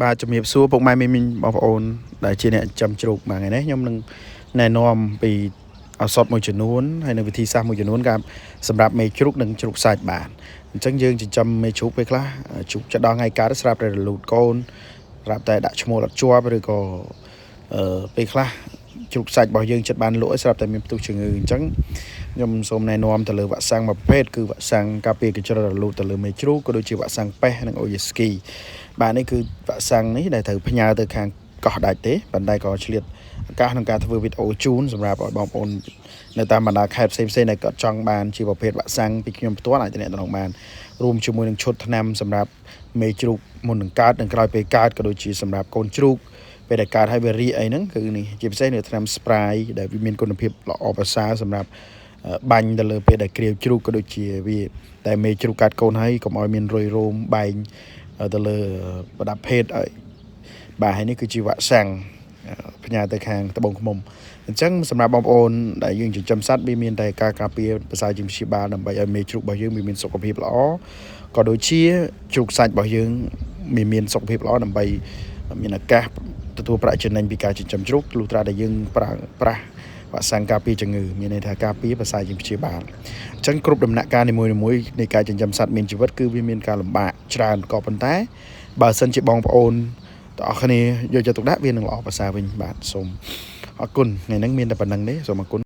បាទជំរាបសួរពុកម៉ែមីងបងប្អូនដែលជាអ្នកចាំជ្រូកមកថ្ងៃនេះខ្ញុំនឹងណែនាំពីឱសថមួយចំនួនហើយនៅវិធីសាស្ត្រមួយចំនួនសម្រាប់មេជ្រូកនិងជ្រូកសាច់បាទអញ្ចឹងយើងចិញ្ចឹមមេជ្រូកពេលខ្លះជ្រូកចិត្តដល់ថ្ងៃកើតស្រាប់តែរលូតកូនស្រាប់តែដាក់ឈ្មោះអត់ជាប់ឬក៏ពេលខ្លះជ្រូកសាច់របស់យើងចិត្តបានលក់ស្រាប់តែមានផ្ទុះជំងឺអញ្ចឹងខ្ញុំសូមណែនាំទៅលើវ៉ាក់សាំងមួយប្រភេទគឺវ៉ាក់សាំងការពារកញ្ជ្រឹលរលូតទៅលើមេជ្រូកក៏ដូចជាវ៉ាក់សាំងប៉េះនិងអូយ៉ាស្គីបាទនេះគឺវ៉ាក់សាំងនេះដែលត្រូវផ្ញើទៅខាងកោះដាច់ទេប៉ុន្តែក៏ឆ្លៀតឱកាសក្នុងការធ្វើវីដេអូជូនសម្រាប់ឲ្យបងប្អូននៅតាមបណ្ដាខេត្តផ្សេងៗដែលគាត់ចង់បានជាប្រភេទវ៉ាក់សាំងពីខ្ញុំផ្ទាល់អាចតំណងបានរួមជាមួយនឹងឈុតថ្នាំសម្រាប់មេជ្រូកមុននឹងកើតនិងក្រោយពេលកើតក៏ដូចជាសម្រាប់កូនជ្រូកពេលដែលកើតហើយវារីអីហ្នឹងគឺនេះជាពិសេសនៅថ្នាំ spray ដែលវាមានគុណភាពល្អប្រសើរសម្រាប់បាញ់ទៅលើពេលដែលគ្រាវជ្រូកក៏ដូចជាវាតែមេជ្រូកកាត់កូនហើយកុំឲ្យមានរុយរោមបែងទៅលើប្រដាប់ភេទឲ្យបាទហើយនេះគឺជាវ៉ាក់សាំងផ្ញើទៅខាងត្បូងឃ្មុំអញ្ចឹងសម្រាប់បងប្អូនដែលយើងចិញ្ចឹមសត្វវាមានតែការការពារប្រសើរជាងព្យាបាលដើម្បីឲ្យមេជ្រូករបស់យើងមានសុខភាពល្អក៏ដូចជាជ្រូកសាច់របស់យើងមានសុខភាពល្អដើម្បីមានឱកាសទទួលប្រាក់ចំណេញពីការចិញ្ចឹមជ្រូកលុះត្រាតែយើងប្រាស់វ៉ាក់សាំងការពារជំងឺមានន័យថាការពារប្រសើរជាងព្យាបាលអញ្ចឹងគ្រប់ដំណាក់កាលនីមួយៗនៃការចិញ្ចឹមសត្វមានជីវិតគឺវាមានការលំបាកច្រើនក៏ប៉ុន្តែបើសិនជាបងប្អូនទាំងអស់គ្នាយកចិត្តទុកដាក់វានឹងល្អប្រសើរវិញបាទសូមអរគុណថ្ងៃនេះមានតែប៉ុណ្្នឹងទេសូមអរគុណ